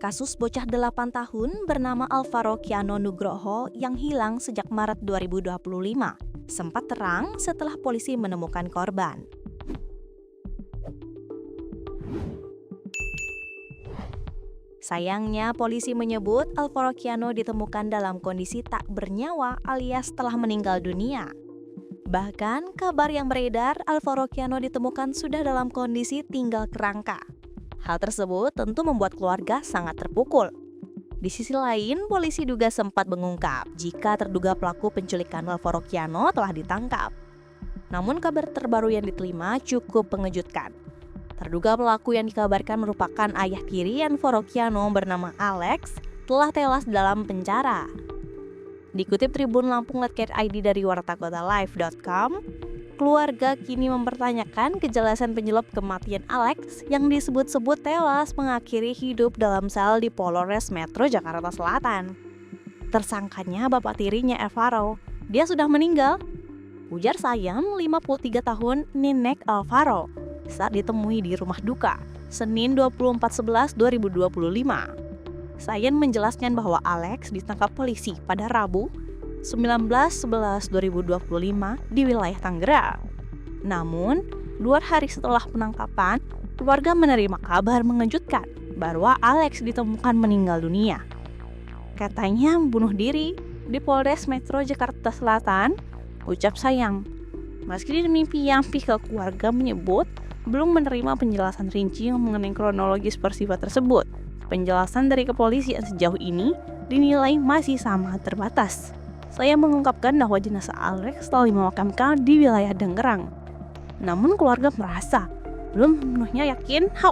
Kasus bocah 8 tahun bernama Alvaro Kiano Nugroho yang hilang sejak Maret 2025 sempat terang setelah polisi menemukan korban. Sayangnya, polisi menyebut Alvaro Kiano ditemukan dalam kondisi tak bernyawa alias telah meninggal dunia. Bahkan, kabar yang beredar Alvaro Kiano ditemukan sudah dalam kondisi tinggal kerangka. Hal tersebut tentu membuat keluarga sangat terpukul. Di sisi lain, polisi juga sempat mengungkap jika terduga pelaku penculikan Alvaro Kiano telah ditangkap. Namun kabar terbaru yang diterima cukup mengejutkan. Terduga pelaku yang dikabarkan merupakan ayah tiri Alvaro Kiano bernama Alex telah tewas dalam penjara. Dikutip Tribun Lampung.id dari wartakotalive.com, keluarga kini mempertanyakan kejelasan penyebab kematian Alex yang disebut-sebut tewas mengakhiri hidup dalam sel di Polres Metro Jakarta Selatan. Tersangkanya bapak tirinya Alvaro, dia sudah meninggal, ujar Sayang 53 tahun Nenek Alvaro saat ditemui di rumah duka Senin 24/11/2025. Sayan menjelaskan bahwa Alex ditangkap polisi pada Rabu 19/11/2025 di wilayah Tangerang. Namun, 2 hari setelah penangkapan, keluarga menerima kabar mengejutkan bahwa Alex ditemukan meninggal dunia. Katanya bunuh diri di Polres Metro Jakarta Selatan, ucap Sayang. Meski demikian, pihak keluarga menyebut belum menerima penjelasan rinci mengenai kronologis peristiwa tersebut. Penjelasan dari kepolisian sejauh ini dinilai masih sangat terbatas. Saya mengungkapkan bahwa jenazah Alex telah dimakamkan di wilayah Tangerang. Namun keluarga merasa belum sepenuhnya yakin hal